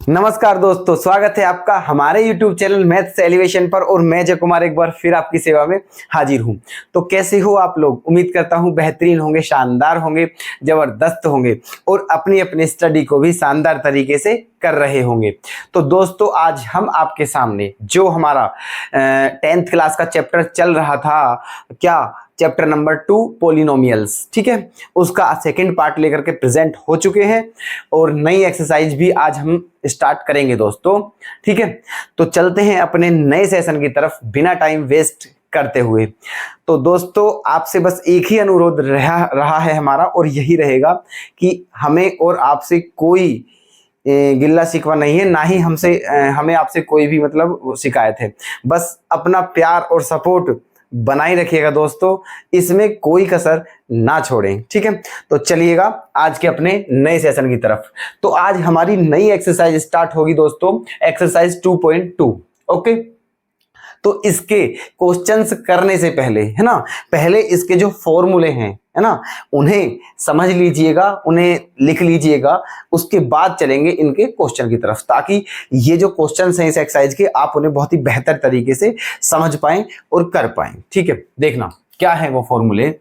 नमस्कार दोस्तों, स्वागत है आपका हमारे YouTube चैनल मैथ्स एलिवेशन पर। और मैं जय कुमार एक बार फिर आपकी सेवा में हाजिर हूं। तो कैसे हो आप लोग? उम्मीद करता हूं बेहतरीन होंगे, शानदार होंगे, जबरदस्त होंगे और अपनी अपनी स्टडी को भी शानदार तरीके से कर रहे होंगे। तो दोस्तों, आज हम आपके सामने जो हमारा 10th क्लास का चैप्टर चल रहा था, क्या चैप्टर नंबर 2 पोलिनोमियल्स, ठीक है, उसका सेकंड पार्ट लेकर के प्रेजेंट हो चुके हैं और नई एक्सरसाइज भी आज हम स्टार्ट करेंगे दोस्तों। ठीक है, तो चलते हैं अपने नए सेशन की तरफ बिना टाइम वेस्ट करते हुए। तो दोस्तों, आपसे बस एक ही अनुरोध रहा है हमारा, और यही रहेगा कि हमें और आपसे कोई गिल्ला शिकवा नहीं है, ना ही हमें आपसे कोई भी मतलब शिकायत है। बस अपना प्यार और सपोर्ट बनाए रखिएगा दोस्तों, इसमें कोई कसर ना छोड़ें। ठीक है, तो चलिएगा आज के अपने नए सेशन की तरफ। तो आज हमारी नई एक्सरसाइज स्टार्ट होगी दोस्तों, एक्सरसाइज 2.2। ओके, तो इसके क्वेश्चंस करने से पहले, है ना, पहले इसके जो फॉर्मूले हैं, है ना, उन्हें समझ लीजिएगा, उन्हें लिख लीजिएगा, उसके बाद चलेंगे इनके क्वेश्चन की तरफ, ताकि ये जो क्वेश्चंस हैं इस एक्सरसाइज के, आप उन्हें बहुत ही बेहतर तरीके से समझ पाएं और कर पाएं। ठीक है, देखना क्या है वो फॉर्मूले।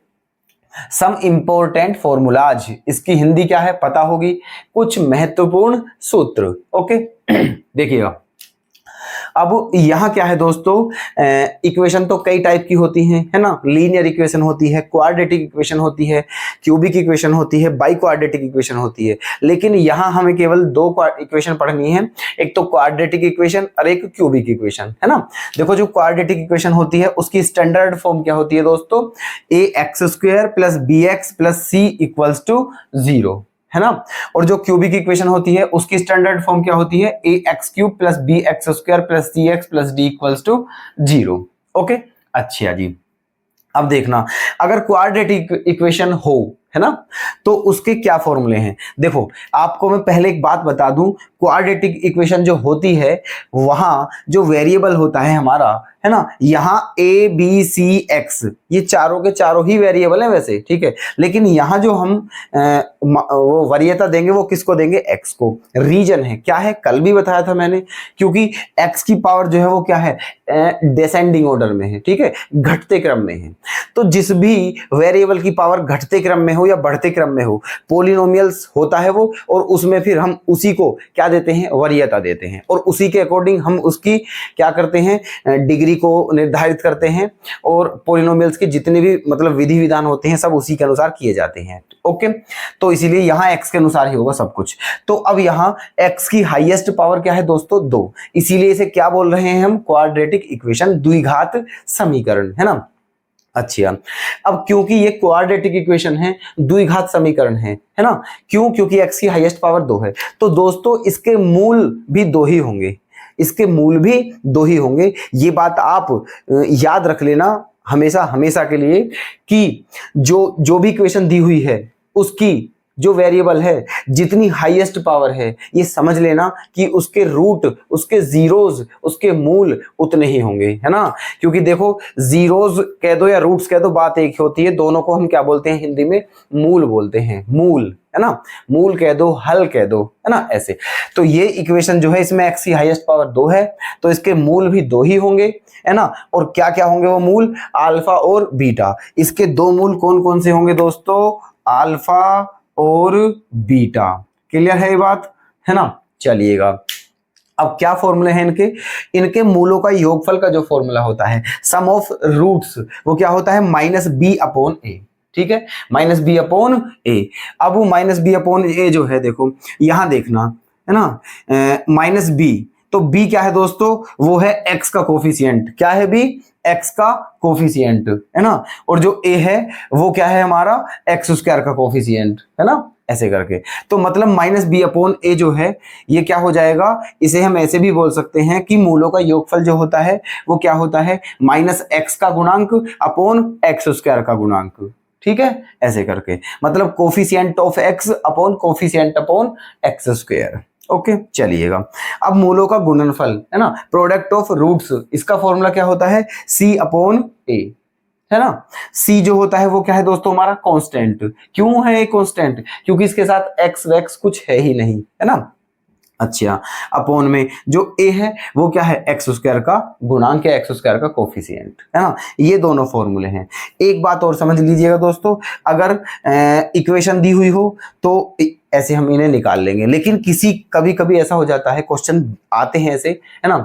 सम इंपॉर्टेंट फॉर्मूलाज, इसकी हिंदी क्या है पता होगी, कुछ महत्वपूर्ण सूत्र। ओके देखिएगा, अब यहां क्या है दोस्तों, इक्वेशन तो कई टाइप की होती हैं, है ना। लीनियर इक्वेशन होती है, क्वाड्रेटिक इक्वेशन होती है, क्यूबिक इक्वेशन होती है, बाई क्वाड्रेटिक इक्वेशन होती है। लेकिन यहां हमें केवल दो इक्वेशन पढ़नी है, एक तो क्वाड्रेटिक इक्वेशन और एक क्यूबिक इक्वेशन, है ना। देखो, जो क्वाड्रेटिक इक्वेशन होती है उसकी स्टैंडर्ड फॉर्म क्या होती है दोस्तों, ax² + bx + c = 0, है ना। और जो क्यूबिक इक्वेशन होती है उसकी स्टैंडर्ड फॉर्म क्या होती है, ax³ + bx² + cx + d = 0। Okay, अच्छा जी। अब देखना, अगर क्वाड्रेटिक इक्वेशन हो, है ना, तो उसके क्या फॉर्मूले हैं। देखो, आपको मैं पहले एक बात बता दूं, क्वाड्रेटिक इक्वेशन जो होती है वहां जो वेरिएबल होता है हमारा, है ना, यहाँ a b c x, ये चारों के चारों ही वेरिएबल है वैसे, ठीक है। लेकिन यहाँ जो हम वो वरीयता देंगे वो किसको देंगे, x को। रीजन है क्या है, कल भी बताया था मैंने, क्योंकि x की पावर जो है वो क्या है, डिसेंडिंग ऑर्डर में है, ठीक है, घटते क्रम में है। तो जिस भी वेरिएबल की पावर घटते क्रम में हो या बढ़ते क्रम में हो, पोलिनोमियल्स होता है वो, और उसमें फिर हम उसी को क्या देते हैं, वरीयता देते हैं, और उसी के अकॉर्डिंग हम उसकी क्या करते हैं, डिग्री को निर्धारित करते हैं, और पोलिनोमियल्स के जितने भी मतलब विधि विधान होते हैं सब उसी के अनुसार किए जाते हैं। ओके, तो इसीलिए यहाँ x के अनुसार ही होगा सब कुछ। तो अब यहाँ x की हाईएस्ट पावर क्या है दोस्तों, 2, इसीलिए इसे क्या बोल रहे हैं हम, क्वाड्रेटिक इक्वेशन, द्विघात समीकरण, है ना। अच्छा, अब क्योंकि ये क्वाड्रेटिक इक्वेशन है, द्विघात समीकरण है ना, क्यों, क्योंकि x की हाईएस्ट पावर 2 है, तो दोस्तों इसके मूल भी 2 ही होंगे, इसके मूल भी 2 ही होंगे। ये बात आप याद रख लेना हमेशा हमेशा के लिए, कि जो भी इक्वेशन दी हुई है उसकी जो वेरिएबल है, जितनी हाईएस्ट पावर है, ये समझ लेना कि उसके रूट, उसके जीरोज, उसके मूल उतने ही होंगे, है ना। क्योंकि देखो, जीरोज कह दो या रूट्स कह दो, बात एक ही होती है, दोनों को हम क्या बोलते हैं हिंदी में, मूल बोलते हैं, मूल, है ना। मूल कह दो, हल कह दो, है ना, ऐसे। तो ये इक्वेशन जो है, इसमें x की हाईएस्ट पावर 2 है, तो इसके मूल भी 2 ही होंगे, है ना। और क्या क्या होंगे वो मूल, अल्फा और बीटा। इसके 2 मूल कौन कौन से होंगे दोस्तों, अल्फा और बीटा। क्लियर है ये बात, है ना। चलिएगा, अब क्या फॉर्मूले हैं इनके, इनके मूलों का योगफल का जो फॉर्मूला होता है, सम ऑफ रूट्स, वो क्या होता है, -b/a, ठीक है, -b/a। अब वो -b/a जो है, देखो यहां देखना, है ना, -b, तो b क्या है दोस्तों, वो है x का कोफिशिएंट, क्या है b, x का कोफिशिएंट, है ना। और जो a है वो क्या है हमारा, x² का कोफिशिएंट, है ना, ऐसे करके। तो मतलब -b/a जो है ये क्या हो जाएगा, इसे हम ऐसे भी बोल सकते हैं कि मूलों का योगफल जो होता है वो क्या होता है, -x का गुणांक अपॉन x² का गुणांक, ठीक है, ऐसे करके, मतलब coefficient of x upon coefficient upon x²। Okay, चलिएगा, अब मूलों का गुणनफल, है ना, प्रोडक्ट ऑफ रूट्स, इसका फॉर्मूला क्या होता है, c/a, है ना। c जो होता है वो क्या है दोस्तों, हमारा कांस्टेंट। क्यों है ये कांस्टेंट, क्योंकि इसके साथ x वैक्स कुछ है ही नहीं, है ना। अच्छा, अपोन में जो a है वो क्या है, एक्स स्क्वायर का गुणांक है, एक्स स्क्वायर का कोफिशिएंट, है ना। ये दोनों फॉर्मूले हैं। एक बात और समझ लीजिएगा दोस्तों, अगर इक्वेशन दी हुई हो तो ऐसे हम इन्हें निकाल लेंगे, लेकिन कभी कभी ऐसा हो जाता है, क्वेश्चन आते हैं ऐसे, है ना,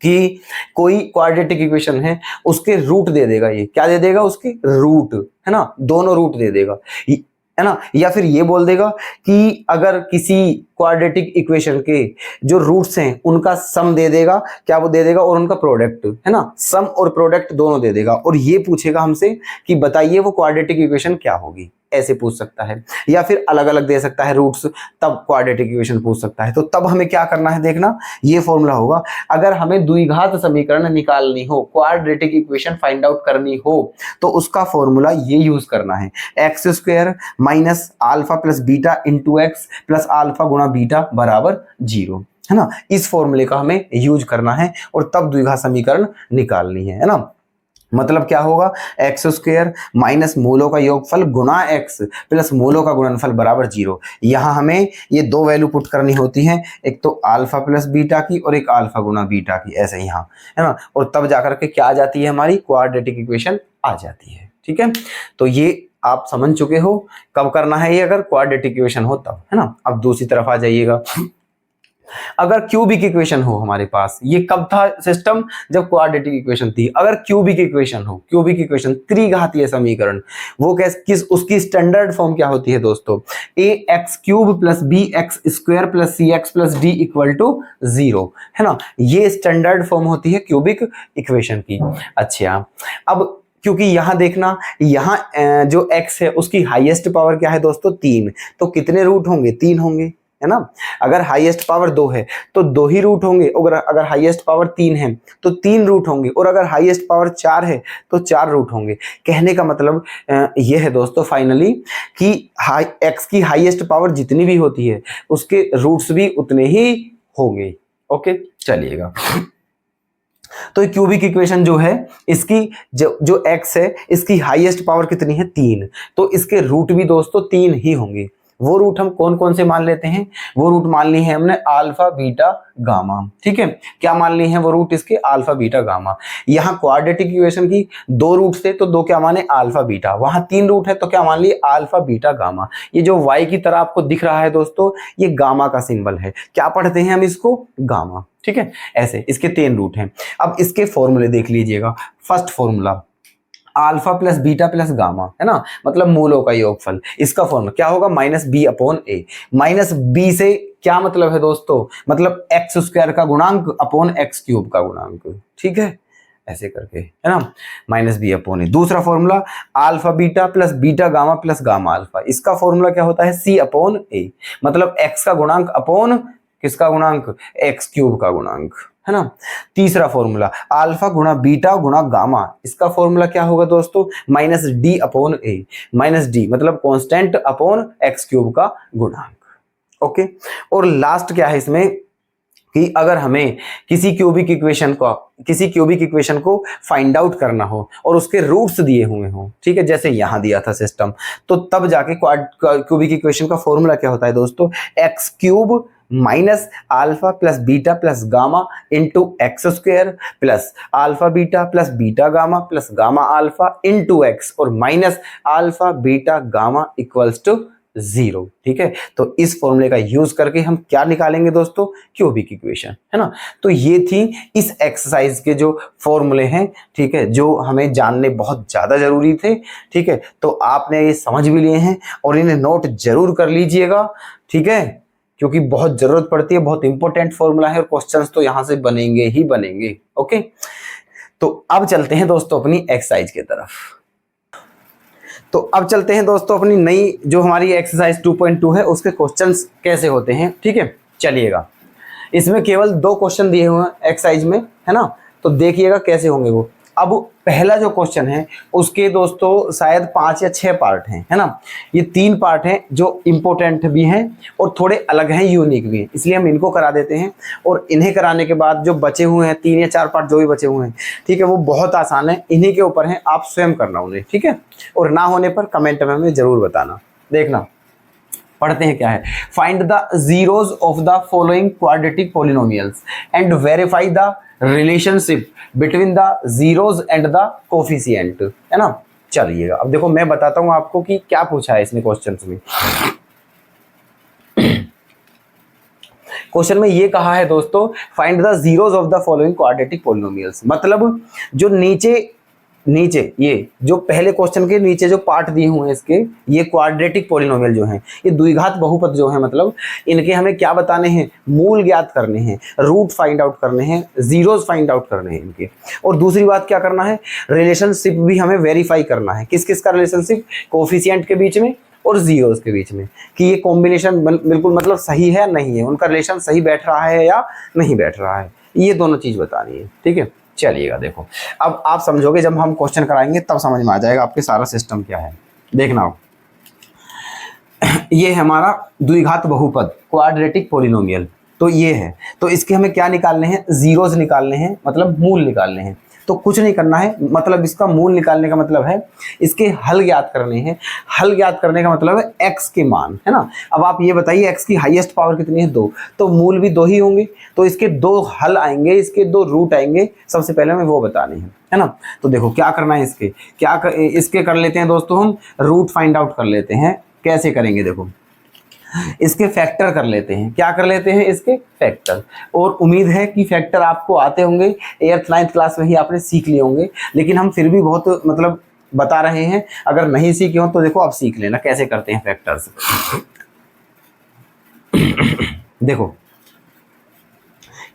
कि कोई क्वाड्रेटिक इक्वेशन है, उसके रूट दे देगा, ये क्या दे देगा, उसके रूट, है ना, दोनों रूट दे देगा, है ना, या फिर ये बोल देगा कि अगर किसी क्वाड्रेटिक इक्वेशन के जो रूट्स हैं उनका सम दे देगा, क्या वो दे देगा, और उनका प्रोडक्ट, है ना, सम और प्रोडक्ट दोनों दे देगा, और ये पूछेगा हमसे कि बताइए वो क्वाड्रेटिक इक्वेशन क्या होगी, ऐसे पूछ सकता है, या फिर अलग अलग दे सकता है रूट्स, तब क्वाड्रेटिक इक्वेशन पूछ सकता है। तो तब हमें क्या करना है, देखना, ये फॉर्मूला होगा, अगर हमें द्विघात समीकरण निकालनी हो, क्वाड्रेटिक इक्वेशन फाइंड आउट करनी हो, तो उसका फॉर्मूला ये यूज करना है, x square minus alpha plus beta into x plus alpha गुणा बीटा बराबर 0, है ना। इस फॉर्मूले का हमें यूज करना है और तब द्विघात समीकरण निकालनी है ना। मतलब क्या होगा, एक्स स्क्वायर माइनस मूलों का योगफल गुणा एक्स प्लस मूलों का गुणनफल बराबर 0। यहाँ हमें ये दो वैल्यू पुट करनी होती हैं, एक तो अल्फा प्लस बीटा की और एक अल्फा गुणा बीटा की, ऐसे यहाँ, है ना, और तब जाकर के क्या आ जाती है, हमारी क्वाड्रेटिक इक्वेशन आ जाती है। ठीक है, तो ये आप समझ चुके हो कब करना है ये, अगर क्वाड्रेटिक इक्वेशन हो तब, है ना। अब दूसरी तरफ आ जाइएगा, अगर क्यूबिक इक्वेशन हो हमारे पास, ये कब था सिस्टम, जब क्वाड्रेटिक इक्वेशन थी। अगर क्यूबिक इक्वेशन हो, क्यूबिक इक्वेशन त्रिघातीय समीकरण, वो किस उसकी स्टैंडर्ड फॉर्म क्या होती है दोस्तों, a x cube plus b x square plus c x plus d equal to 0, है ना। ये स्टैंडर्ड फॉर्म होती है क्यूबिक इक्वेशन की। अच्छा, अब क्योंकि यहां देखना, यहां जो x है उसकी हाईएस्ट पावर क्या है दोस्तों, 3, तो कितने रूट होंगे, 3 होंगे, है ना। अगर हाईएस्ट पावर 2 है तो 2 ही रूट होंगे, अगर हाईएस्ट पावर 3 है तो 3 रूट होंगे, और अगर हाईएस्ट पावर 4 है तो 4 रूट होंगे। कहने का मतलब ये है दोस्तों फाइनली कि x की हाईएस्ट पावर जितनी भी होती है उसके रूट्स भी उतने ही होंगे। ओके, चलिएगा। तो क्यूबिक इक्वेशन जो है, इसकी जो x है इसकी हाईएस्ट पावर कितनी है, 3, तो इसके रूट भी दोस्तों 3 ही होंगे। वो रूट हम कौन कौन से मान लेते हैं, वो रूट मान ली है हमने अल्फा बीटा गामा। ठीक है, क्या मान ली है वो रूट इसके, अल्फा बीटा गामा। यहाँ क्वाड्रेटिक इक्वेशन की 2 रूट थे तो 2 क्या माने, अल्फा बीटा। वहां 3 रूट है तो क्या मान लिए, अल्फा बीटा गामा। ये जो y की तरह आपको दिख रहा है दोस्तों, ये गामा का सिंबल है, क्या पढ़ते हैं हम इसको, गामा। ठीक है, ऐसे इसके 3 रूट हैं। अब इसके फॉर्मूले देख लीजिएगा। First formula alpha plus beta plus gamma, है ना, मतलब मूलों का योगफल। इसका फॉर्मूला क्या होगा, माइनस बी अपॉन ए। माइनस बी से क्या मतलब है दोस्तों, मतलब एक्स स्क्वायर का गुणांक अपॉन एक्स क्यूब का गुणांक। ठीक है, ऐसे करके, है ना, माइनस बी अपॉन ए। दूसरा formula alpha beta plus beta gamma plus gamma alpha. इसका फॉर्मूला क्या होता है, सी अपॉन ए, मतलब एक्स का गुणांक अपॉन किसका गुणांक, एक्स क्यूब का गुणांक, है ना। तीसरा फॉर्मूला अल्फा गुणा बीटा गुणा गामा। इसका फॉर्मूला क्या होगा दोस्तों, माइनस डी अपॉन ए। माइनस डी मतलब कांस्टेंट अपॉन एक्स क्यूब का गुणांक। ओके, और लास्ट क्या है इसमें कि अगर हमें किसी क्यूबिक इक्वेशन को फाइंड आउट करना हो और उसके रूट्स दिए हुए हों, ठीक है, जैसे यहां दिया था सिस्टम, तो तब जाके क्यूबिक इक्वेशन का फॉर्मूला क्या होता है दोस्तों, x cube minus alpha plus beta plus gamma into x square plus alpha beta plus beta gamma plus gamma alpha into x और minus alpha beta gamma equals to 0। ठीक है, तो इस फॉर्मूले का यूज करके हम क्या निकालेंगे दोस्तों, क्यूबिक इक्वेशन, है ना। तो ये थी इस एक्सरसाइज के जो फॉर्मूले हैं, ठीक है, जो हमें जानने बहुत ज्यादा जरूरी थे। ठीक है, तो आपने ये समझ भी लिए हैं और इन्हें नोट जरूर कर लीजिएगा। ठीक है, क्योंकि बहुत जरूरत पड़ती है, बहुत इंपॉर्टेंट फॉर्मूला है और क्वेश्चंस तो यहां से बनेंगे ही बनेंगे। ओके, तो अब चलते हैं दोस्तों अपनी एक्सरसाइज की तरफ। तो अब चलते हैं दोस्तों अपनी नई जो हमारी एक्सरसाइज 2.2 है उसके क्वेश्चंस कैसे होते हैं। ठीक है, चलिएगा। इसमें केवल 2 क्वेश्चन दिए हुए हैं एक्सरसाइज में, है ना, तो देखिएगा कैसे होंगे वो। अब पहला जो क्वेश्चन है उसके दोस्तों शायद 5 या 6 पार्ट हैं, है ना। ये 3 पार्ट हैं जो इंपॉर्टेंट भी हैं और थोड़े अलग हैं, यूनिक भी हैं, इसलिए हम इनको करा देते हैं। और इन्हें कराने के बाद जो बचे हुए हैं 3 या 4 पार्ट जो भी बचे हुए हैं, ठीक है, वो बहुत आसान है, इन्हीं के ऊपर है, आप स्वयं करना उन्हें। ठीक है, और ना होने पर कमेंट में हमें जरूर बताना। देखना पढ़ते हैं क्या है। Find the zeros of the following quadratic polynomials and verify the relationship between the zeros and the coefficient, है ना। चलिएगा अब देखो मैं बताता हूं आपको कि क्या पूछा है इसने क्वेश्चन में। क्वेश्चन में ये कहा है दोस्तों, find the zeros of the following quadratic polynomials, मतलब जो नीचे ये जो पहले क्वेश्चन के नीचे जो पार्ट दिए हुए हैं इसके, ये क्वाड्रेटिक पॉलिनोमियल जो हैं, ये द्विघात बहुपद जो है, मतलब इनके हमें क्या बताने हैं, मूल ज्ञात करने हैं, रूट फाइंड आउट करने हैं, जीरोज फाइंड आउट करने हैं इनके। और दूसरी बात क्या करना है, रिलेशनशिप भी हमें वेरीफाई करना है। किस किस का रिलेशनशिप, कोफिशिएंट के बीच में और जीरोस के बीच में, कि ये कॉम्बिनेशन बिल्कुल मतलब सही है नहीं है, उनका रिलेशन सही बैठ रहा है या नहीं बैठ रहा है, ये दोनों चीज बतानी है। ठीक है, चलिएगा देखो अब आप समझोगे, जब हम क्वेश्चन कराएंगे तब समझ में आ जाएगा आपके सारा सिस्टम क्या है। देखना हो, ये है हमारा द्विघात बहुपद क्वाड्रेटिक पॉलिनोमियल, तो ये है, तो इसके हमें क्या निकालने हैं, जीरोस निकालने हैं, मतलब मूल निकालने हैं। तो कुछ नहीं करना है, मतलब इसका मूल निकालने का मतलब है इसके हल ज्ञात करने हैं। हल ज्ञात करने का मतलब है x के मान, है ना। अब आप ये बताइए x की हाईएस्ट पावर कितनी है, 2, तो मूल भी 2 ही होंगे, तो इसके 2 हल आएंगे, इसके 2 रूट आएंगे, सबसे पहले हमें वो बताने हैं, है ना। तो देखो क्या करना है, इसके कर लेते हैं दोस्तों, हम रूट फाइंड आउट कर लेते हैं। कैसे करेंगे देखो, इसके फैक्टर कर लेते हैं। क्या कर लेते हैं, इसके फैक्टर। और उम्मीद है कि फैक्टर आपको आते होंगे, 8th 9th क्लास में ही आपने सीख लिए होंगे, लेकिन हम फिर भी बहुत मतलब बता रहे हैं, अगर नहीं सीखे हो तो देखो आप सीख लेना कैसे करते हैं फैक्टर्स। देखो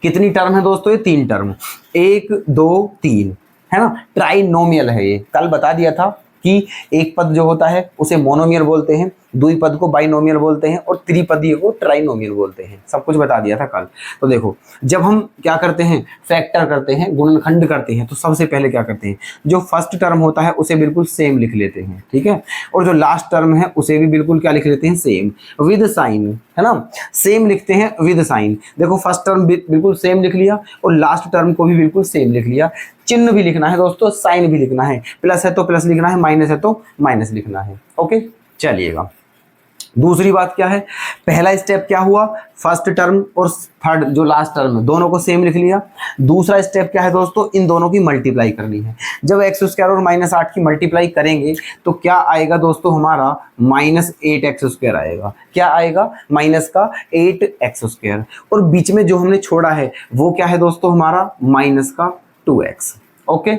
कितनी टर्म है दोस्तों, ये 3 टर्म, 1 2 3, है ना। ट्राइनोमियल है ये, कल बता दिया था कि एक पद जो होता है उसे मोनोमियल बोलते हैं, द्विपद को बाइनोमियल बोलते हैं और त्रिपदीय को ट्राइनोमियल बोलते हैं, सब कुछ बता दिया था कल। तो देखो जब हम क्या करते हैं, फैक्टर करते हैं, गुणनखंड करते हैं, तो सबसे पहले क्या करते हैं, जो फर्स्ट टर्म होता है उसे बिल्कुल सेम लिख लेते हैं, ठीक है, और जो लास्ट टर्म है उसे भी बिल्कुल क्या लिख लेते हैं, सेम विद साइन, है ना। सेम लिखते हैं विद साइन। देखो फर्स्ट टर्म बिल्कुल सेम लिख लिया और लास्ट टर्म को भी बिल्कुल सेम लिख लिया। चिन्ह भी लिखना है दोस्तों, साइन भी लिखना है, प्लस है तो प्लस लिखना है, माइनस है तो माइनस लिखना है। ओके, चलिएगा दूसरी बात क्या है, पहला स्टेप क्या हुआ, फर्स्ट टर्म और थर्ड जो लास्ट टर्म है दोनों को सेम लिख लिया। दूसरा स्टेप क्या है दोस्तों, इन दोनों की मल्टीप्लाई करनी है। जब x² और -8 की मल्टीप्लाई करेंगे तो क्या आएगा दोस्तों, हमारा -8x² आएगा। क्या आएगा, माइनस का 8x², और बीच में जो हमने छोड़ा है वो क्या है दोस्तों, हमारा माइनस का 2x। ओके,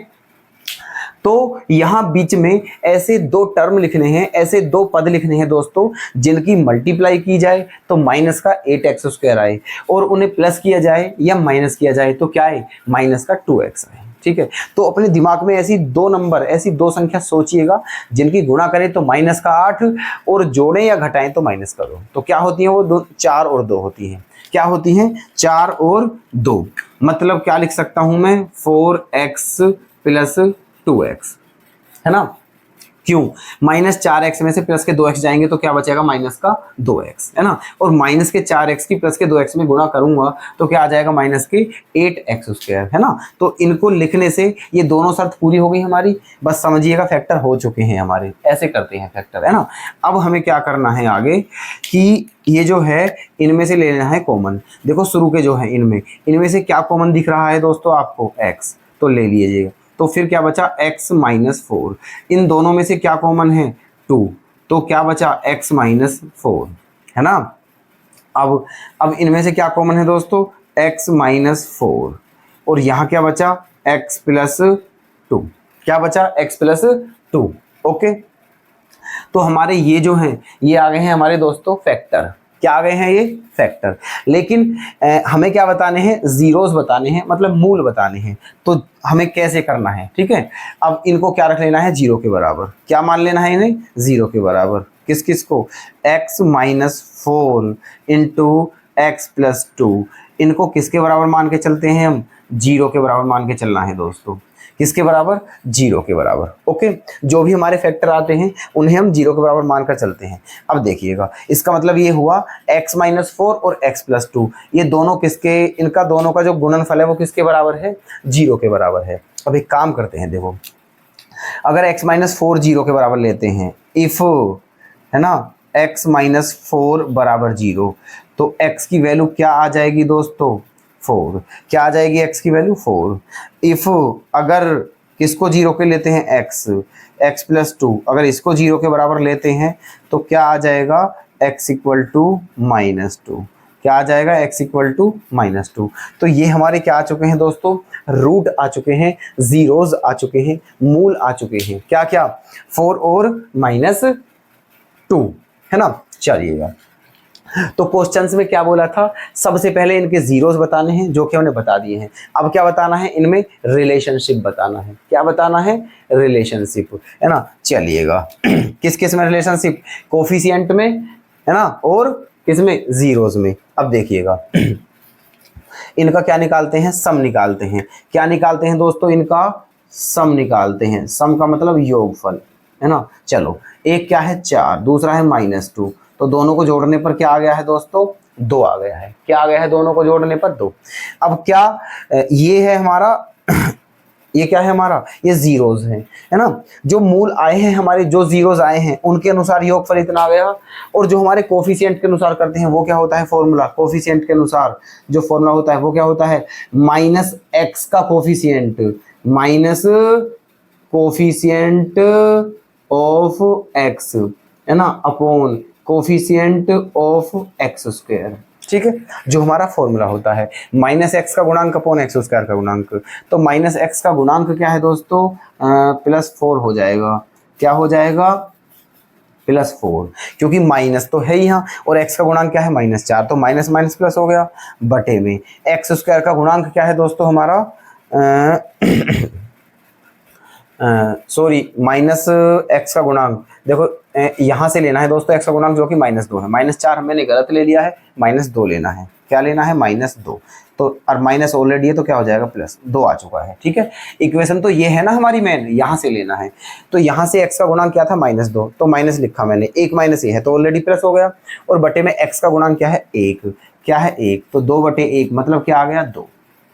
तो यहां बीच में ऐसे 2 टर्म लिखने हैं, ऐसे 2 पद लिखने हैं दोस्तों, जिनकी मल्टीप्लाई की जाए तो माइनस का 8x² आए, और उन्हें प्लस किया जाए या माइनस किया जाए तो क्या आए, माइनस का 2x आए। ठीक है, तो अपने दिमाग में ऐसी 2 नंबर, ऐसी 2 संख्या सोचिएगा जिनकी गुणा करें तो माइनस का 8 और जोड़ें या घटाएं तो माइनस का 2। तो क्या होती है वो 4 और 2 होती हैं। क्या होती हैं, 4 और 2। मतलब क्या लिख सकता हूं मैं, 4x + 2x, है ना। क्यों, -4x में से प्लस के 2x जाएंगे तो क्या बचेगा, माइनस का 2x, है ना। और माइनस के 4x की प्लस के 2x में गुणा करूंगा तो क्या आ जाएगा, माइनस के 8x², है ना। तो इनको लिखने से ये दोनों शर्त पूरी हो गई हमारी, बस समझिएगा फैक्टर हो चुके हैं हमारे। ऐसे करते हैं फैक्टर, है ना। अब हमें क्या करना है आगे, कि ये जो है इनमें से ले लेना है कॉमन। देखो शुरू के जो है इनमें से क्या कॉमन दिख रहा है दोस्तों आपको, x, तो ले लीजिएगा। तो फिर क्या बचा, x - 4। इन दोनों में से क्या कॉमन है, 2, तो क्या बचा, x - 4, है ना। अब इनमें से क्या कॉमन है दोस्तों, x - 4, और यहाँ क्या बचा, x + 2। क्या बचा, x + 2। ओके, तो हमारे ये जो हैं ये आ गए हैं हमारे दोस्तों फैक्टर। क्या आ गए हैं, ये फैक्टर। लेकिन हमें क्या बताने हैं, जीरोस बताने हैं, मतलब मूल बताने हैं। तो हमें कैसे करना है, ठीक है। अब इनको क्या रख लेना है, 0 के बराबर। क्या मान लेना है इन्हें, 0 के बराबर। किस किस को, x - 4 × x + 2। इनको किसके बराबर मान के चलते हैं हम, 0 के बराबर मान के चलना है दोस्तों। किसके बराबर, 0 के बराबर। ओके, जो भी हमारे फैक्टर आते हैं उन्हें हम 0 के बराबर मानकर चलते हैं। अब देखिएगा, इसका मतलब ये हुआ x - 4 और x + 2, ये दोनों किसके, इनका दोनों का जो गुणनफल है वो किसके बराबर है, 0 के बराबर है। अब एक काम करते हैं, देखो अगर x - 4 0 के बराबर लेते हैं, इफ, है ना, x माइनस 4 बराबर 0। तो x की वैल्यू क्या आ जाएगी दोस्तों? 4। क्या आ जाएगी x की वैल्यू? 4। इफ अगर किसको 0 के लेते हैं? x प्लस 2, अगर इसको 0 के बराबर लेते हैं तो क्या आ जाएगा? x equal to minus 2। क्या आ जाएगा? x equal to minus 2। तो ये हमारे क्या आ चुके हैं दोस्तों? रूट आ चुके हैं, जीरोज आ चुके हैं, मूल आ चुके हैं। क्या क्या? 4 और माइनस 2, है ना। चलिएगा, तो क्वेश्चंस में क्या बोला था? सबसे पहले इनके जीरोस बताने हैं, जो कि उन्हें बता दिए हैं। अब क्या बताना है? इनमें रिलेशनशिप बताना है। क्या बताना है? रिलेशनशिप, है ना। चलिएगा, किस किस में रिलेशनशिप? कोफिशिएंट में, है ना, और किसमें? जीरोस में। अब देखिएगा, इनका क्या निकालते हैं? सम निकालते हैं। क्या निकालते हैं दोस्तों? इनका सम निकालते हैं। सम का मतलब योगफल, है ना। चलो, एक क्या है? 4, दूसरा है माइनस 2। तो दोनों को जोड़ने पर क्या आ गया है दोस्तों? 2 आ गया है। क्या आ गया है? दोनों को जोड़ने पर 2। अब क्या ये है हमारा ये क्या है हमारा? ये जीरोज है ना। जो मूल आए हैं हमारे, जो जीरोज आए हैं उनके अनुसार योगफल इतना आ गया। और जो हमारे कोफिशिएंट के अनुसार करते हैं वो क्या होता है? फॉर्मूला। कोफिशिएंट के अनुसार जो फॉर्मूला होता है वो क्या होता है? माइनस एक्स का coefficient, minus coefficient of x, है ना, upon coefficient of x square. ठीक है, जो हमारा फॉर्मूला होता है माइनस एक्स का गुणांक अपॉन एक्स स्क्वायर का गुणांक। तो माइनस एक्स का गुणांक क्या है दोस्तों? प्लस 4 हो जाएगा। क्या हो जाएगा? प्लस 4, क्योंकि माइनस तो है ही यहाँ, और एक्स का गुणांक क्या है? माइनस 4। तो माइनस माइनस प्लस हो गया, बटे में एक्स स्क्वायर का गुणांक क्या है दोस्तों हमारा? सॉरी, माइनस एक्स का गुणांक देखो, यहां से लेना है दोस्तों एक्स का गुणांक, जो कि माइनस 2 है। माइनस 4 मैंने गलत ले लिया है, माइनस 2 लेना है। क्या लेना है? माइनस 2। तो और माइनस ऑलरेडी है तो क्या हो जाएगा? प्लस 2 आ चुका है। ठीक है, इक्वेशन तो ये है ना हमारी मेन, यहां से लेना है। तो यहां से एक्स का गुणांक क्या था? माइनस 2। तो माइनस लिखा मैंने, एक माइनस ये है तो ऑलरेडी प्लस हो गया, और बटे में एक्स का गुणांक क्या है? 1। क्या है? 1। तो 2 बटे 1 मतलब क्या आ गया? 2,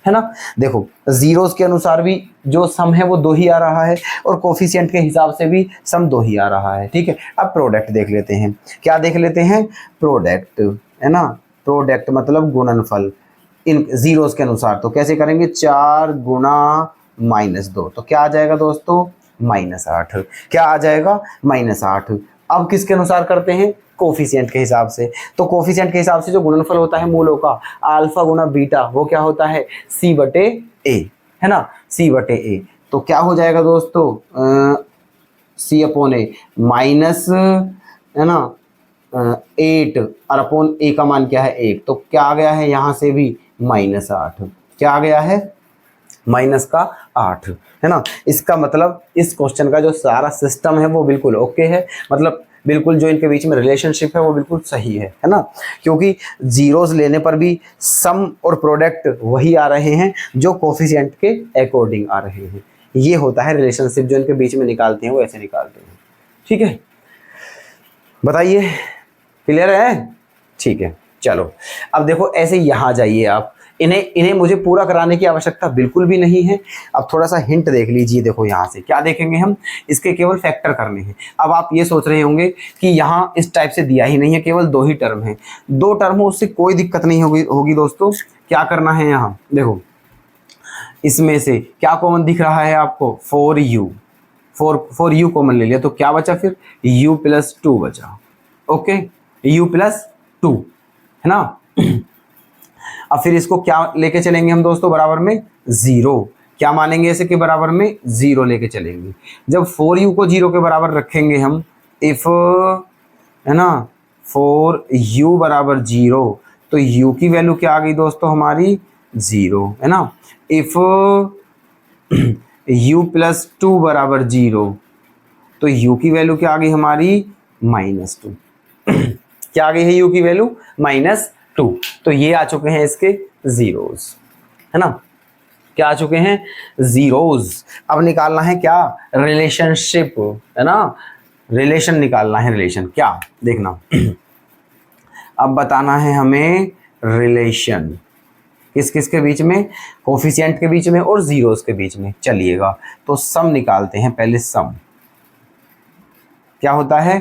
है ना। देखो, जीरोस के अनुसार भी जो सम है वो 2 ही आ रहा है, और कोफिशिएंट के हिसाब से भी सम 2 ही आ रहा है। ठीक है, अब प्रोडक्ट देख लेते हैं। क्या देख लेते हैं? प्रोडक्ट, है ना। प्रोडक्ट मतलब गुणनफल इन जीरोस के अनुसार। तो कैसे करेंगे? 4 गुणा माइनस 2, तो क्या आ जाएगा दोस्तों? माइनस 8। क्या आ जाएगा? माइनस 8। अब किसके अनुसार करते हैं? कोफिशिएंट के हिसाब से। तो कोफिशिएंट के हिसाब से जो गुणनफल होता है मूलों का, अल्फा गुणा बीटा, वो क्या होता है? सी बटे ए, है ना, सी बटे ए। तो क्या हो जाएगा दोस्तों? सी अपॉन ए माइनस, है ना, 8, और अपॉन ए का मान क्या है? 1। तो क्या आ गया है यहाँ से भी? माइनस 8। क्या आ गया है? माइनस का 8, है ना। इसका मतलब इस क्वेश्चन का जो सारा सिस्टम है वो बिल्कुल ओके है, मतलब बिल्कुल जो इनके बीच में रिलेशनशिप है वो बिल्कुल सही है ना। क्योंकि जीरोस लेने पर भी सम और प्रोडक्ट वही आ रहे हैं जो कोफिशिएंट के अकॉर्डिंग आ रहे हैं। ये होता है रिलेशनशिप जो इनके बीच में निकालते हैं, वो ऐसे निकालते हैं। ठीक है, बताइए, क्लियर है? ठीक है, चलो अब देखो, ऐसे यहाँ जाइए आप। इन्हें मुझे पूरा कराने की आवश्यकता बिल्कुल भी नहीं है। अब थोड़ा सा हिंट देख लीजिए। देखो यहाँ से क्या देखेंगे हम? इसके केवल फैक्टर करने हैं। अब आप ये सोच रहे होंगे कि यहाँ इस टाइप से दिया ही नहीं है, केवल 2 ही टर्म है। 2 टर्म हो उससे कोई दिक्कत नहीं होगी दोस्तों। क्या करना है यहाँ? देखो, इसमें से क्या कॉमन दिख रहा है आपको? 4u, 4u कॉमन ले लिया, तो क्या बचा फिर? u प्लस 2 बचा। ओके, u प्लस 2, है ना। अब फिर इसको क्या लेके चलेंगे हम दोस्तों? बराबर में 0। क्या मानेंगे इसे? के बराबर में 0 लेके चलेंगे। जब 4u को 0 के बराबर रखेंगे हम, इफ, है ना, 4u बराबर 0, तो u की वैल्यू क्या आ गई दोस्तों हमारी? 0, है ना। इफ u प्लस 2 बराबर 0, तो u की वैल्यू क्या आ गई हमारी? -2। क्या आ गई है u की वैल्यू? -2। तो ये आ चुके हैं इसके जीरोस, है ना। क्या आ चुके हैं? जीरोस। अब निकालना है क्या? रिलेशनशिप, है ना, रिलेशन निकालना है। रिलेशन क्या? देखना, अब बताना है हमें रिलेशन किस किस के बीच में? कोफिशिएंट के बीच में और जीरोस के बीच में। चलिएगा, तो सम निकालते हैं पहले। सम क्या होता है?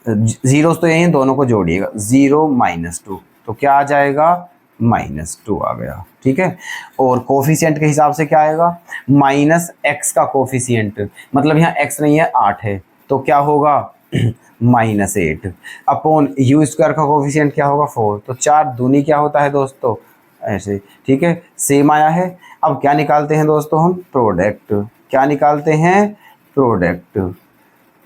जीरोस तो यही हैं, दोनों को जोड़िएगा, 0 -2 तो क्या आ जाएगा, -2 आ गया। ठीक है, और कोफिशिएंट के हिसाब से क्या आएगा, -x का कोफिशिएंट, मतलब यहाँ x नहीं है 8 है, तो क्या होगा -8 अपॉन u स्क्वायर का कोफिशिएंट क्या होगा 4, तो 4 दूनी क्या होता है दोस्तों, ऐसे। ठीक है, सेम आया है। अब क्या निकालते हैं दोस्तों हम, प्रोडक्ट। क्या निकालते हैं, प्रोडक्ट।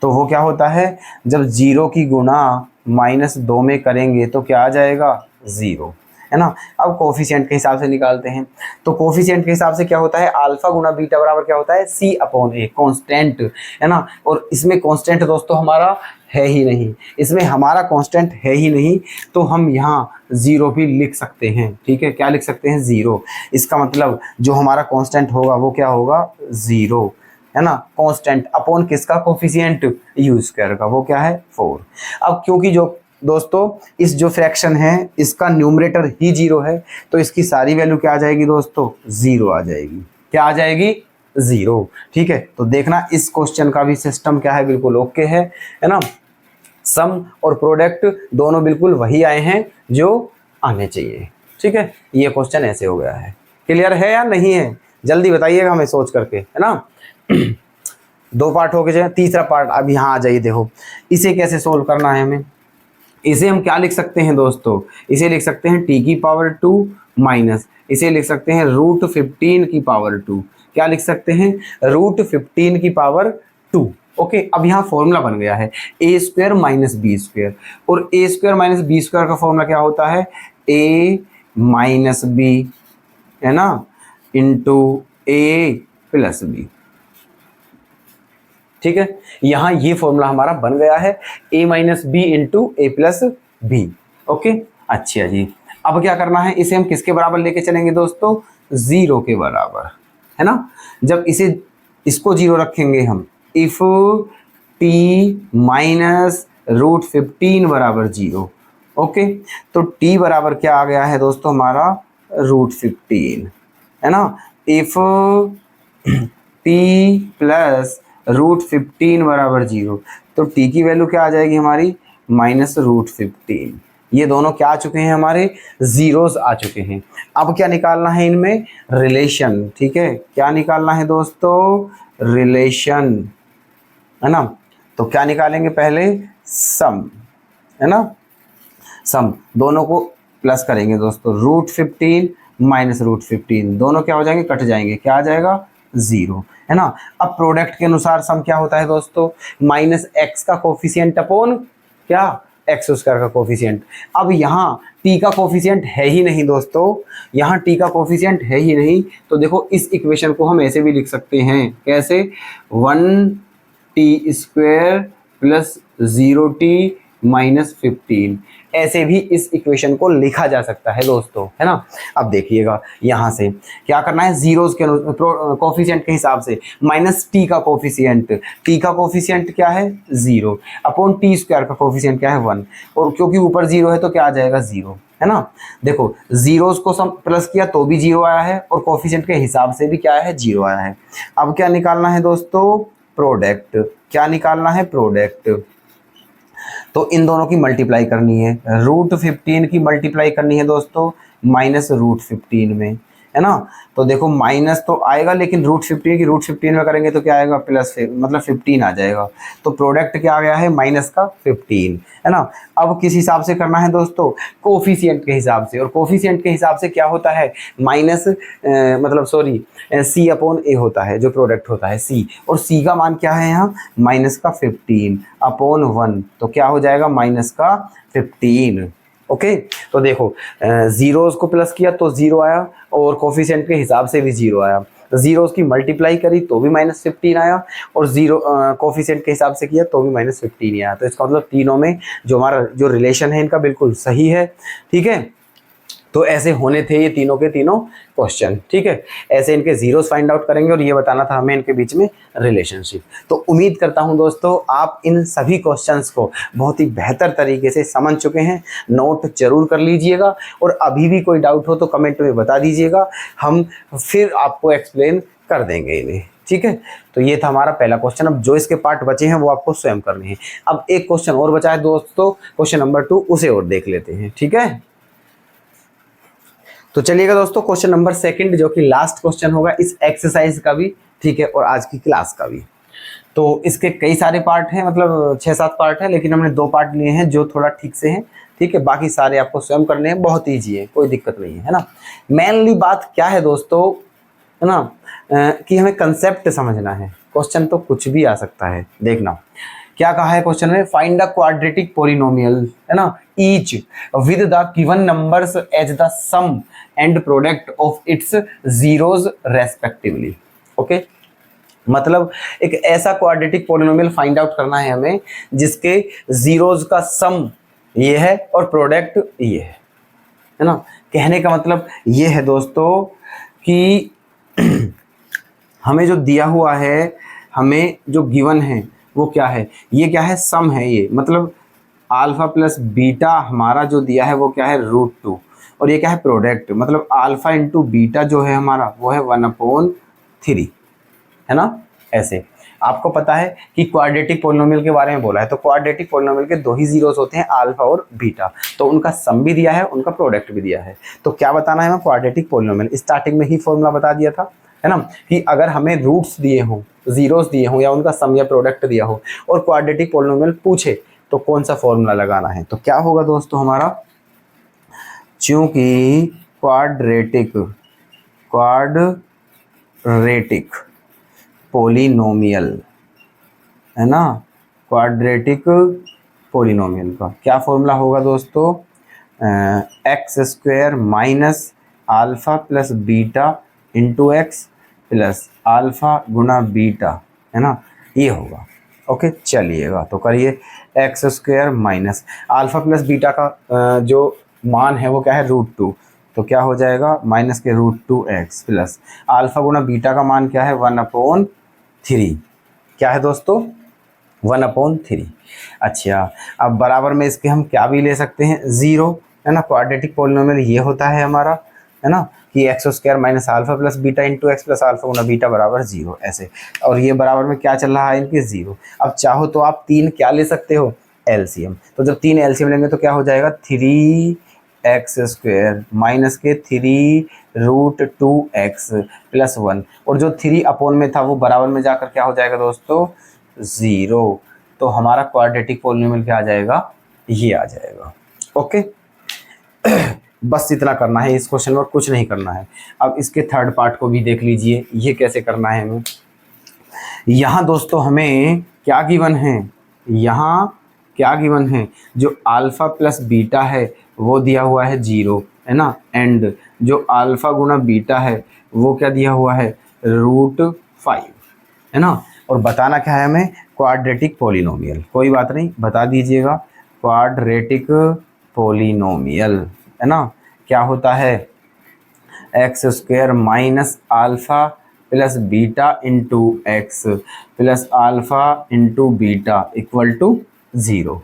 तो वो क्या होता है, जब 0 की गुणा -2 में करेंगे तो क्या आ जाएगा, 0, है ना। अब कोफिशिएंट के हिसाब से निकालते हैं, तो कोफिशिएंट के हिसाब से क्या होता है, अल्फा गुणा बीटा बराबर क्या होता है, c/a, कांस्टेंट, है ना। और इसमें कांस्टेंट दोस्तों हमारा है ही नहीं, इसमें हमारा कांस्टेंट है ही नहीं, तो हम यहाँ 0 भी लिख सकते हैं। ठीक है, क्या लिख सकते हैं, 0। इसका मतलब जो हमारा कांस्टेंट होगा वो क्या होगा, 0, है ना। कांस्टेंट अपॉन किसका, कोफिशिएंट u स्क्वायर का, वो क्या है 4। अब क्योंकि जो दोस्तों इस जो फ्रैक्शन है इसका न्यूमरेटर ही 0 है, तो इसकी सारी वैल्यू क्या आ जाएगी दोस्तों, 0 आ जाएगी। क्या आ जाएगी, 0। ठीक है, तो देखना इस क्वेश्चन का भी सिस्टम क्या है, बिल्कुल ओके है ना। सम और प्रोडक्ट दोनों बिल्कुल वही आए हैं जो आने चाहिए। ठीक है, ये क्वेश्चन ऐसे हो गया है। क्लियर है या नहीं है, जल्दी बताइएगा हमें सोच करके, है ना। 2 पार्ट हो गए, तीसरा पार्ट अब यहाँ आ जाइए। देखो इसे कैसे सोल्व करना है हमें, इसे हम क्या लिख सकते हैं दोस्तों, इसे लिख सकते हैं t की पावर 2 माइनस, इसे लिख सकते हैं √15 की पावर 2। क्या लिख सकते हैं, √15 की पावर 2। ओके, अब यहाँ फॉर्मूला बन गया है a² माइनस b², और a² माइनस b² का फॉर्मूला क्या होता है, a माइनस b, है ना, इंटू a प्लस b। ठीक है, यहाँ ये फॉर्मूला हमारा बन गया है, a minus B into A plus B. Okay, अच्छा जी। अब क्या करना है, इसे हम किसके बराबर लेके चलेंगे दोस्तों, 0 के बराबर, है ना। जब इसको 0 रखेंगे हम, इफ t माइनस √15 बराबर 0। ओके, तो t बराबर क्या आ गया है दोस्तों हमारा, √15, है ना। इफ t प्लस √15 बराबर 0, तो t की वैल्यू क्या आ जाएगी हमारी, -√15। ये दोनों क्या आ चुके हैं, हमारे जीरोस आ चुके हैं। अब क्या निकालना है इनमें, रिलेशन। ठीक है, क्या निकालना है दोस्तों, रिलेशन, है ना। तो क्या निकालेंगे पहले, सम, है ना। सम दोनों को प्लस करेंगे दोस्तों, √15 माइनस √15 दोनों क्या हो जाएंगे, कट जाएंगे, क्या आ जाएगा, 0, है ना। अब प्रोडक्ट के अनुसार सम क्या होता है दोस्तों, -x का कोफिशिएंट अपॉन क्या, x² का कोफिशिएंट। अब यहाँ t का कोफिशिएंट है ही नहीं दोस्तों, यहाँ t का कोफिशिएंट है ही नहीं, तो देखो इस इक्वेशन को हम ऐसे भी लिख सकते हैं, कैसे, 1t² प्लस 0t माइनस 15, ऐसे भी इस इक्वेशन को लिखा जा सकता है दोस्तों, है ना। अब देखिएगा यहाँ से क्या करना है, जीरोस के कोफिशिएंट के हिसाब से, माइनस t का कोफिशिएंट, t का कोफिशिएंट क्या है 0, अपॉन t² का कोफिशिएंट क्या है 1, और क्योंकि ऊपर 0 है तो क्या आ जाएगा 0, है ना। देखो जीरोस को सम प्लस किया तो भी 0 आया है, और कोफिशिएंट के हिसाब से भी क्या है, 0 आया है। अब क्या निकालना है दोस्तों, प्रोडक्ट। क्या निकालना है, प्रोडक्ट। तो इन दोनों की मल्टीप्लाई करनी है, √15 की मल्टीप्लाई करनी है दोस्तों -√15 में, है ना। तो देखो माइनस तो आएगा, लेकिन √15 की √15 में करेंगे तो क्या आएगा, प्लस, मतलब 15 आ जाएगा। तो प्रोडक्ट क्या आ गया है, -15, है ना। अब किस हिसाब से करना है दोस्तों, कोफिशिएंट के हिसाब से, और कोफिशिएंट के हिसाब से क्या होता है, c/a होता है, जो प्रोडक्ट होता है c, और c का मान क्या है यहाँ, -15 अपॉन 1, तो क्या हो जाएगा, -15। ओके, तो देखो जीरोस को प्लस किया तो 0 आया, और कोफिशिएंट के हिसाब से भी 0 आया। जीरोस की मल्टीप्लाई करी तो भी -15 आया, और कोफिशिएंट के हिसाब से किया तो भी -15 ही आया। तो इसका मतलब तीनों में जो हमारा जो रिलेशन है इनका बिल्कुल सही है। ठीक है, तो ऐसे होने थे ये तीनों के तीनों क्वेश्चन। ठीक है, ऐसे इनके जीरोस फाइंड आउट करेंगे, और ये बताना था हमें इनके बीच में रिलेशनशिप। तो उम्मीद करता हूं दोस्तों आप इन सभी क्वेश्चंस को बहुत ही बेहतर तरीके से समझ चुके हैं। नोट जरूर कर लीजिएगा, और अभी भी कोई डाउट हो तो कमेंट में बता दीजिएगा, हम फिर आपको एक्सप्लेन कर देंगे इन्हें। ठीक है, तो ये था हमारा पहला क्वेश्चन। अब जो इसके पार्ट बचे हैं वो आपको स्वयं करने हैं। अब एक क्वेश्चन और बचा है दोस्तों, क्वेश्चन नंबर 2, उसे और देख लेते हैं। ठीक है, तो चलिएगा दोस्तों, क्वेश्चन नंबर 2 जो कि लास्ट क्वेश्चन होगा इस एक्सरसाइज का भी, ठीक है, और आज की क्लास का भी। तो इसके कई सारे पार्ट हैं, मतलब 6-7 पार्ट हैं, लेकिन हमने 2 पार्ट लिए हैं जो थोड़ा ठीक से हैं। ठीक है, बाकी सारे आपको स्वयं करने हैं, बहुत ईजी है, कोई दिक्कत नहीं है ना। मेनली बात क्या है दोस्तों, है ना, कि हमें कंसेप्ट समझना है। क्वेश्चन तो कुछ भी आ सकता है, देखना क्या कहा है क्वेश्चन में, फाइंड द क्वाड्रेटिक पोलिनोमियल, है ना, each with the given numbers as the sum and product of its zeros respectively. Okay, मतलब एक ऐसा क्वाड्रेटिक पोलिनोमियल फाइंड आउट करना है हमें जिसके जीरोज का सम ये है और प्रोडक्ट ये है ना। कहने का मतलब ये है दोस्तों कि हमें जो दिया हुआ है, हमें जो गिवन है वो क्या है, ये क्या है, सम है। ये मतलब अल्फा प्लस बीटा हमारा जो दिया है वो क्या है, √2, और ये क्या है, प्रोडक्ट, मतलब अल्फा इंटू बीटा जो है हमारा वो है 1/3, है ना। ऐसे आपको पता है कि क्वाड्रेटिक पोलिनोमियल के बारे में बोला है, तो क्वाड्रेटिक पोलिनोमियल के 2 ही जीरोस होते हैं, अल्फा और बीटा, तो उनका सम भी दिया है, उनका प्रोडक्ट भी दिया है। तो क्या बताना है हमें, क्वाड्रेटिक पोलिनोमियल। स्टार्टिंग में ही फॉर्मूला बता दिया था, है ना, कि अगर हमें रूट्स दिए हों, जीरोस दिए हों, या उनका सम या प्रोडक्ट दिया हो और क्वाड्रेटिक पोलिनोमियल पूछे तो कौन सा फॉर्मूला लगाना है। तो क्या होगा दोस्तों हमारा, चूंकि क्वाड्रेटिक पोलिनोमियल, है ना, क्वाड्रेटिक पोलिनोमियल का क्या फॉर्मूला होगा दोस्तों, x² minus alpha plus beta into x plus alpha गुना बीटा, है ना, ये होगा। ओके, चलिएगा तो करिए, x² minus alpha plus beta का जो मान है वो क्या है, √2, तो क्या हो जाएगा, माइनस के √2x प्लस अल्फा गुना बीटा का मान क्या है, 1/3, क्या है दोस्तों, 1/3। अच्छा, अब बराबर में इसके हम क्या भी ले सकते हैं, 0, है ना। क्वाड्रेटिक पोलिनोमियल ये होता है हमारा, है ना, कि x² minus alpha plus beta into x plus alpha गुना बीटा बराबर 0, ऐसे। और ये बराबर में क्या चल रहा है, इनके 0। अब चाहो तो आप 3 क्या ले सकते हो, एलसीएम। तो जब 3 एलसीएम लेंगे तो क्या हो जाएगा, 3x² माइनस के 3√2x प्लस 1, और जो 3 अपॉन में था वो बराबर में जाकर क्या हो जाएगा दोस्तों, 0। तो हमारा क्वाड्रेटिक पोलिनोमियल क्या आ जाएगा, ये आ जाएगा। ओके, बस इतना करना है इस क्वेश्चन में, और कुछ नहीं करना है। अब इसके थर्ड पार्ट को भी देख लीजिए, ये कैसे करना है हमें। यहाँ दोस्तों हमें क्या गिवन है, यहाँ क्या गिवन है, जो अल्फा प्लस बीटा है वो दिया हुआ है 0, है ना, एंड जो अल्फा गुना बीटा है वो क्या दिया हुआ है, √5, है ना। और बताना क्या है हमें, क्वाड्रेटिक पोलिनोमियल। कोई बात नहीं, बता दीजिएगा, क्वाड्रेटिक पोलिनोमियल, है ना, क्या होता है, x² minus alpha plus beta into x plus alpha into beta equal to 0।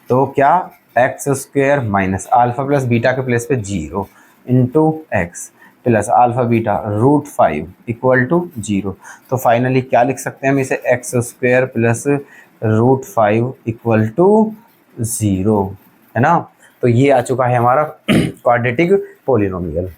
तो क्या, x² minus alpha plus beta के प्लेस पे 0 into x plus alpha beta √5 equal to 0। तो फाइनली क्या लिख सकते हैं हम इसे, x² प्लस √5 इक्वल टू 0, है ना। तो ये आ चुका है हमारा क्वाड्रेटिक पोलिनोमियल।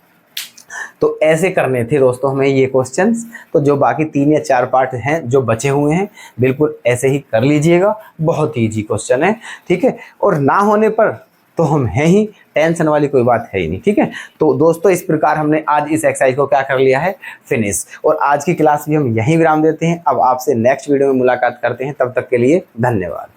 तो ऐसे करने थे दोस्तों हमें ये क्वेश्चंस। तो जो बाकी 3 या 4 पार्ट हैं जो बचे हुए हैं, बिल्कुल ऐसे ही कर लीजिएगा, बहुत ईजी क्वेश्चन है, ठीक है। और ना होने पर तो हम हैं ही, टेंशन वाली कोई बात है ही नहीं, ठीक है। तो दोस्तों इस प्रकार हमने आज इस एक्सरसाइज को क्या कर लिया है, फिनिश। और आज की क्लास भी हम यहीं विराम देते हैं। अब आपसे नेक्स्ट वीडियो में मुलाकात करते हैं, तब तक के लिए धन्यवाद।